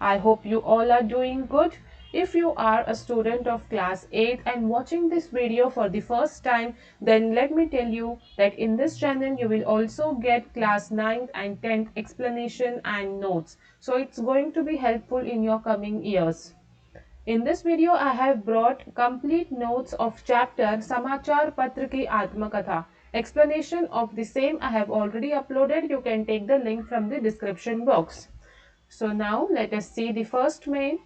I hope you all are doing good. If you are a student of class 8 and watching this video for the first time, then let me tell you that in this channel you will also get class 9th and 10th explanation and notes. So it's going to be helpful in your coming years. In this video, I have brought complete notes of chapter Samachar Patra Ki Atmakatha. Explanation of the same I have already uploaded. You can take the link from the description box. So now let us see the first main.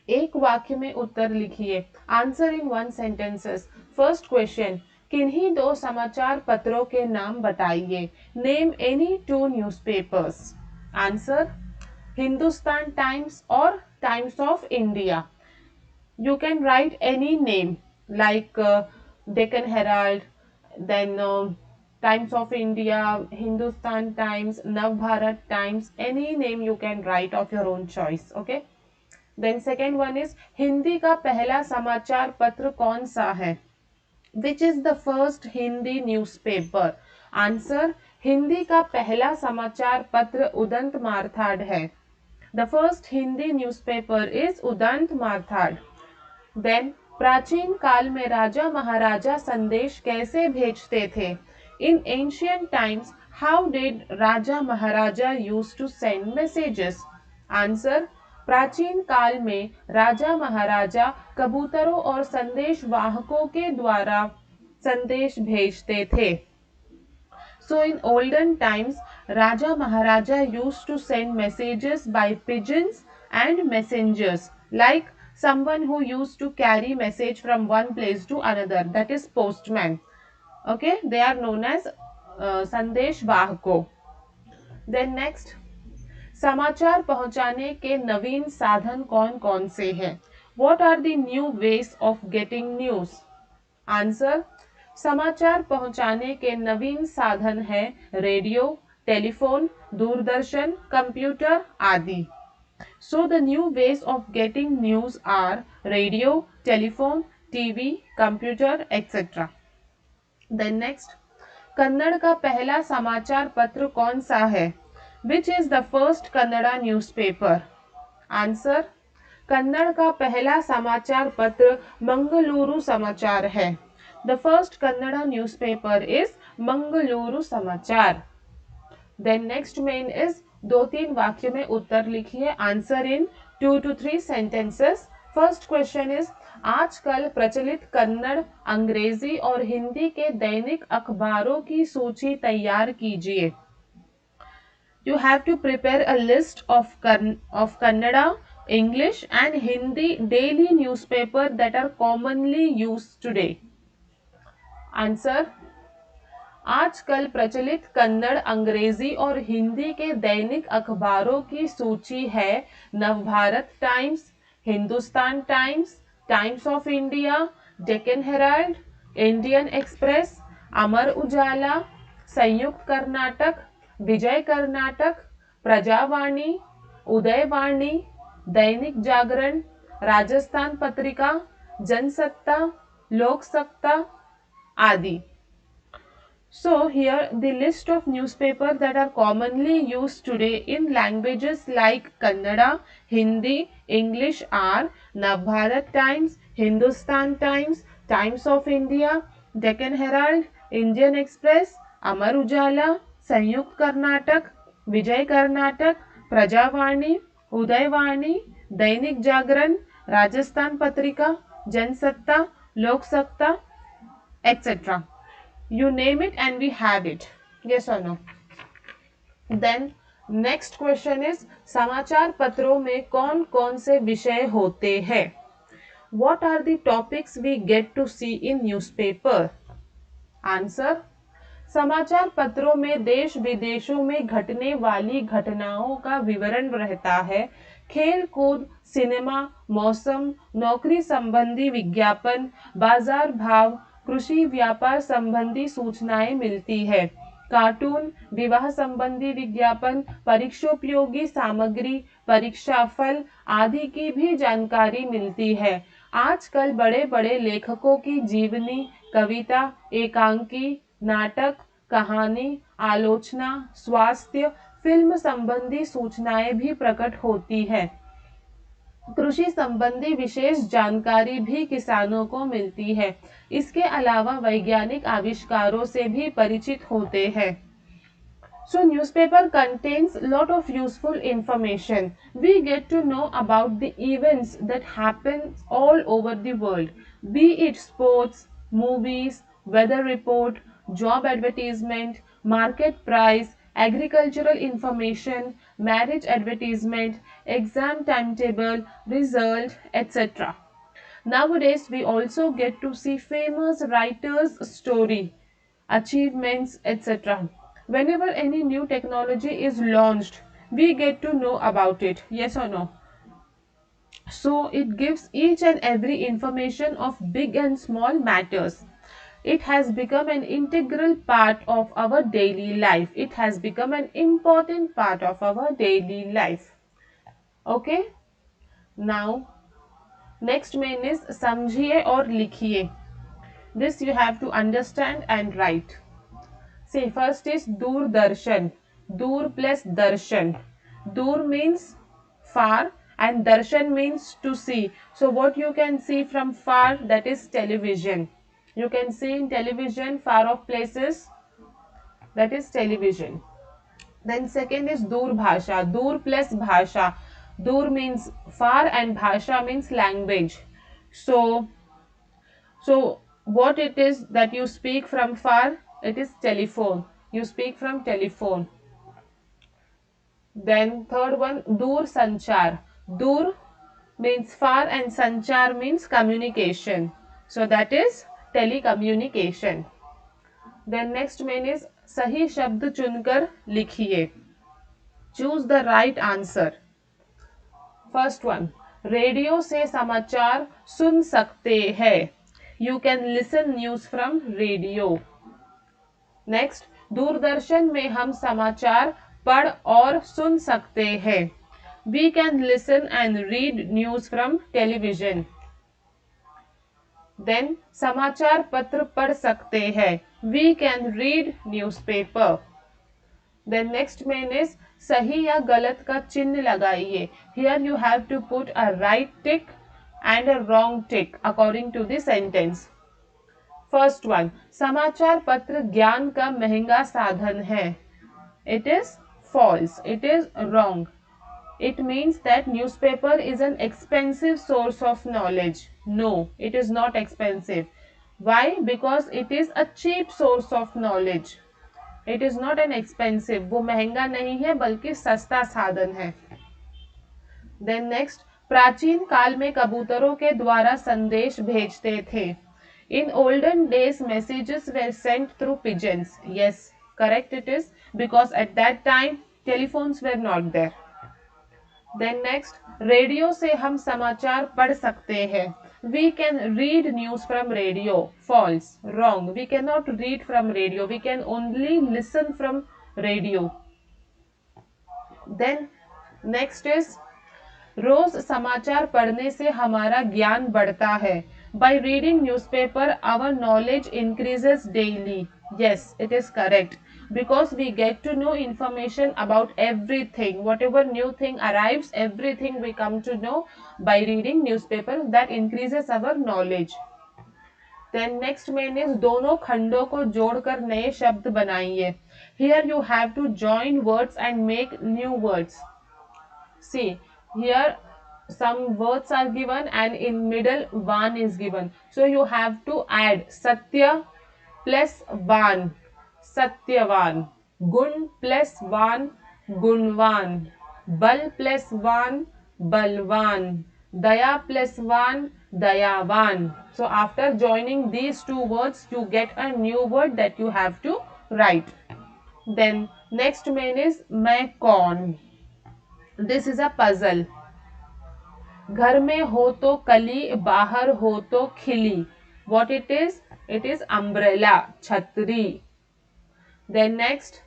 एक वाक्य में उत्तर लिखिए. Answer in one sentences. First question. किन्हीं दो समाचार पत्रों के नाम बताइए. Name any two newspapers. Answer Hindustan Times or Times of India. You can write any name like Deccan Herald, then Times of India, Hindustan Times, Navbharat Times, any name you can write of your own choice. Okay. Then second one is Hindi का पहला समाचार पत्र कौन सा है? Which is the first Hindi newspaper? Answer Hindi का पहला समाचार पत्र उदंत मारथाड़ है. The first Hindi newspaper is Udant मारथाड़. Then प्राचीन काल में राजा महाराजा संदेश कैसे भेजते थे? In ancient times, how did Raja Maharaja used to send messages? Answer प्राचीन काल में राजा महाराजा कबूतरों और संदेश वाहकों के द्वारा संदेश भेजते थे. So in olden times, Raja Maharaja used to send messages by pigeons and messengers, like someone who used to carry message from one place to another, that is postman. Okay, they are known as Sandesh Vahako. Then next, समाचार पहुंचाने के नवीन साधन कौन कौन से हैं? What are the new ways of getting news? Answer समाचार पहुंचाने के नवीन साधन है रेडियो, टेलीफोन, दूरदर्शन, कंप्यूटर आदि. So the new ways of getting news are radio, telephone, TV, computer, etc. Then next, Kannada का पहला समाचार पत्र कौन सा है? Which is the first Kannada newspaper? Answer, Kannada का पहला समाचार पत्र मंगलुरु समाचार है. The first Kannada newspaper is Mangaluru समाचार. Then next main is दो तीन वाक्य में उत्तर लिखिए. Answer in 2 to 3 sentences. First question is आजकल प्रचलित कन्नड़, अंग्रेजी और हिंदी के दैनिक अखबारों की सूची तैयार कीजिए. You have to prepare a list of Kannada, English and Hindi daily newspaper that are commonly used today. Answer, आजकल प्रचलित कन्नड़, अंग्रेजी और हिंदी के दैनिक अखबारों की सूची है Navbharat Times, Hindustan Times, Times of India, Deccan Herald, Indian Express, Amar Ujala, Samyukta Karnataka, विजय कर्नाटक, प्रजावाणी, उदयवाणी, दैनिक जागरण, राजस्थान पत्रिका, जनसत्ता, लोकसत्ता आदि. So here the list of newspapers that are commonly used today in languages like Kannada, Hindi, English are Navbharat Times, Hindustan Times, Times of India, Deccan Herald, Indian Express, Amar Ujala, संयुक्त कर्नाटक, विजय Karnataka, Prajavani, Udayavani, Dainik Jagran, Rajasthan Patrika, Jansatta, Loksatta, etc. You name it and we have it. Yes or no? Then next question is समाचार पत्रों में कौन कौन से विषय होते हैं? What are the topics we get to see in newspaper? Answer, समाचार पत्रों में देश विदेशों में घटने वाली घटनाओं का विवरण रहता है. खेल कूद, सिनेमा, मौसम, नौकरी संबंधी विज्ञापन, बाजार भाव, कृषि व्यापार संबंधी सूचनाएं मिलती है. कार्टून, विवाह संबंधी विज्ञापन, परीक्षोपयोगी सामग्री, परीक्षा फल आदि की भी जानकारी मिलती है. आजकल बड़े बड़े लेखकों की जीवनी, कविता, एकांकी, नाटक, कहानी, आलोचना, स्वास्थ्य, फिल्म संबंधी सूचनाएं भी प्रकट होती है। कृषि संबंधी विशेष जानकारी भी किसानों को मिलती है। इसके अलावा वैज्ञानिक आविष्कारों से भी परिचित होते हैं। So newspaper contains lot of useful information. We get to know about the events that happen all over the world, be it sports, movies, weather report, job advertisement, market price, agricultural information, marriage advertisement, exam timetable, result, etc. Nowadays, we also get to see famous writers' story, achievements, etc. Whenever any new technology is launched, we get to know about it. Yes or no? So it gives each and every information of big and small matters. It has become an integral part of our daily life. It has become an important part of our daily life. Okay? Now, next main is समझिए और लिखिए. This you have to understand and write. See, first is Doordarshan. Dur plus darshan. Dur means far and darshan means to see. So what you can see from far, that is television. You can see in television far off places, that is television. Then second is Dur Bhasha. Dur plus Bhasha. Dur means far and Bhasha means language. So what it is that you speak from far? It is telephone. You speak from telephone. Then third one, Dur Sanchar. Dur means far and Sanchar means communication. So that is telecommunication. Then next main is सही शब्द चुनकर लिखिए. Choose the right answer. First one, radio से समाचार सुन सकते हैं. You can listen news from radio. Next, Doordarshan में हम समाचार पढ़ और सुन सकते हैं. We can listen and read news from television. Then, समाचार पत्र पढ़ सकते हैं. We can read newspaper. Then next main is सही या गलत का चिन्ह लगाइए. Here you have to put a right tick and a wrong tick according to the sentence. First one, समाचार पत्र ज्ञान का महंगा साधन है. It is false. It is wrong. It means that newspaper is an expensive source of knowledge. No, it is not expensive. Why? Because it is a cheap source of knowledge. It is not an expensive. वो महंगा नहीं है बल्कि सस्ता साधन है. Then next, प्राचीन काल में कबूतरों के द्वारा संदेश भेजते थे. In olden days, messages were sent through pigeons. Yes, correct it is, because at that time telephones were not there. Then next, radio से हम समाचार पढ़ सकते हैं. We can read news from radio. False, wrong. We cannot read from radio. We can only listen from radio. Then next is रोज समाचार पढ़ने से हमारा ज्ञान बढ़ता है. By reading newspaper, our knowledge increases daily. Yes, it is correct. Because we get to know information about everything. Whatever new thing arrives, everything we come to know by reading newspaper. That increases our knowledge. Then next main is दोनों खंडों को जोड़कर नए शब्द बनाइए. Here you have to join words and make new words. See, here some words are given and in middle van is given. So you have to add Satya plus van, Satyavan. Gun plus van, Gunvan. Bal plus van, Balvan. Daya plus van, Dayavan. So after joining these two words, you get a new word that you have to write. Then next main is मैं कौन. This is a puzzle. घर में हो तो कली, बाहर हो तो खिली. What it is? It is umbrella, छतरी. Then next,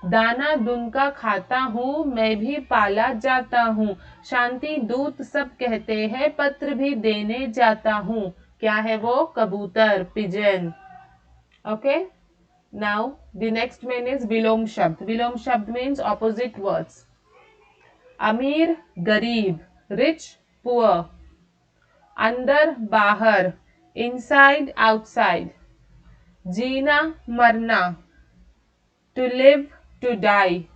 दाना दुनका खाता हूँ, मैं भी पाला जाता हूँ. शांति दूत सब कहते हैं, पत्र भी देने जाता हूँ. क्या है वो? कबूतर, pigeon. Okay? Now the next one is Vilom Shabd. Vilom Shabd means opposite words. Amir, Garib, rich, poor. Andar, Bahar, inside, outside. Jeena, Marna, to live, to die.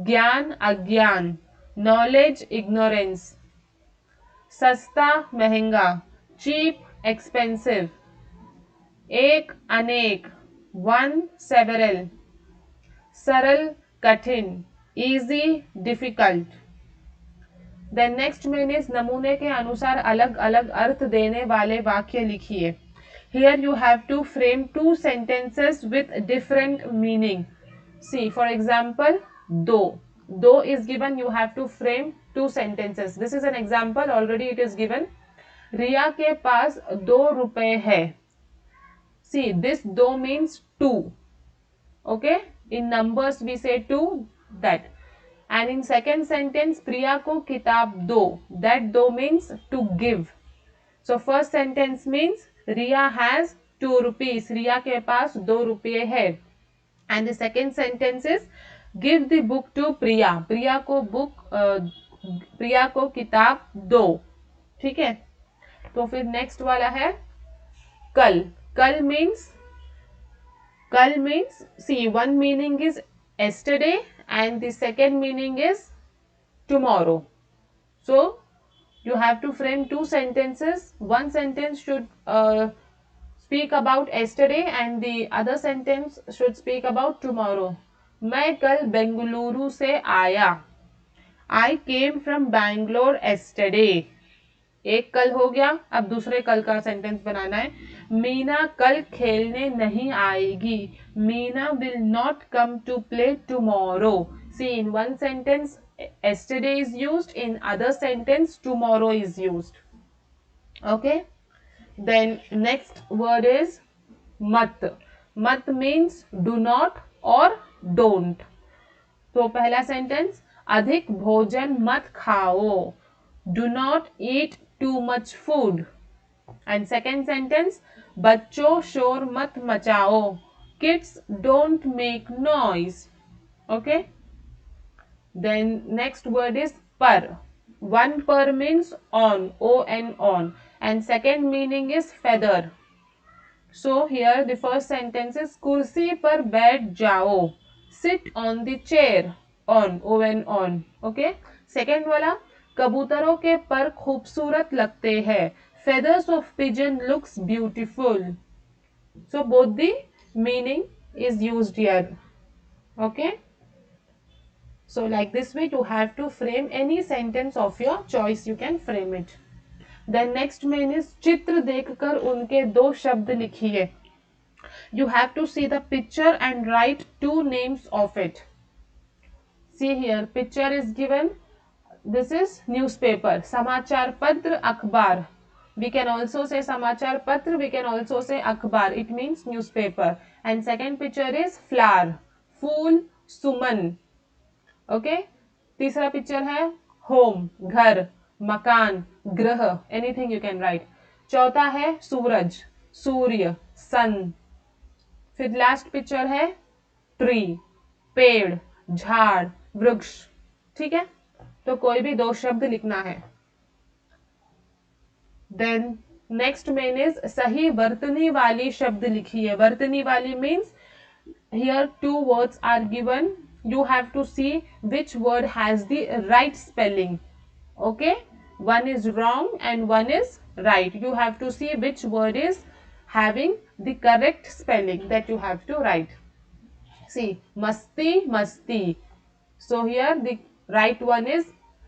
Gyan, Agyan, knowledge, ignorance. Sasta, Mehenga, cheap, expensive. Ek, Anek, one, several. Saral, Kathin, easy, difficult. Then next में is नमूने के अनुसार अलग अलग अर्थ देने वाले वाक्य लिखिए. Here you have to frame two sentences with different meaning. See, for example, दो. दो is given, you have to frame two sentences. This is an example, already it is given. रिया के पास 2 रुपए है. See, this दो means two. Okay? In numbers we say two, that. And in second sentence, Priya ko kitab do. That do means to give. So first sentence means Riya has 2 rupees. Riya ke paas 2 rupiye hai. And the second sentence is give the book to Priya. Priya ko किताब दो. ठीक है. तो फिर next वाला है कल. कल means see, one meaning is yesterday and the second meaning is tomorrow. So you have to frame two sentences. One sentence should speak about yesterday and the other sentence should speak about tomorrow. मैं कल बेंगलुरु से आया. I came from Bangalore yesterday. एक कल हो गया. अब दूसरे कल का सेंटेंस बनाना है. मीना कल खेलने नहीं आएगी. Meena will not come to play tomorrow. See, in one sentence yesterday is used, in other sentence tomorrow is used. Okay. Then next word is mat. Mat means do not or don't. तो पहला sentence अधिक भोजन मत खाओ. Do not eat too much food. And second sentence, बच्चों शोर मत मचाओ. Kids don't make noise. Okay. Then next word is par. One par means on, on, on. And second meaning is feather. So here the first sentence is kursi par बैठ जाओ. Sit on the chair. On, on. Okay. Second वाला कबूतरों के पर खूबसूरत लगते हैं. Feathers of pigeon looks beautiful. So both the meaning is used here. Okay. So like this way you have to frame any sentence of your choice. You can frame it. Then next main is चित्र देखकर उनके 2 शब्द लिखिए. You have to see the picture and write 2 names of it. See here, picture is given. This is newspaper. समाचार पत्र अखबार. We can also say समाचार पत्र. We can also say अखबार. It means newspaper. And second picture is flower. फूल सुमन. Okay. तीसरा picture है home, घर, मकान, ग्रह. Anything you can write. चौथा है सूरज, सूर्य, sun. फिर लास्ट पिक्चर है ट्री, पेड़, झाड़, वृक्ष. ठीक है. तो कोई भी 2 शब्द लिखना है. देन नेक्स्ट मेन इज सही वर्तनी वाली शब्द लिखिए. वर्तनी वाली means here 2 words are given. You have to see which word has the right spelling. Okay. One is wrong and one is right. You have to see which word is having the correct spelling that you have to write. See, masti, masti. So here the right one is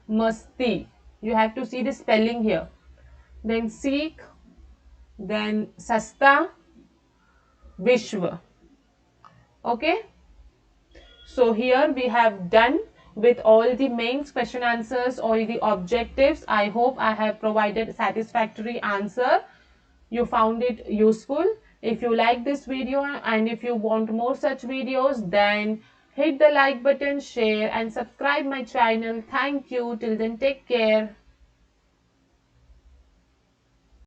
masti. You have to see the spelling here. Then seek, then sasta, vishwa. Okay. So here we have done with all the mains, question answers, all the objectives. I hope I have provided satisfactory answer. You found it useful. If you like this video and if you want more such videos, then hit the like button, share and subscribe my channel. Thank you. Till then, take care.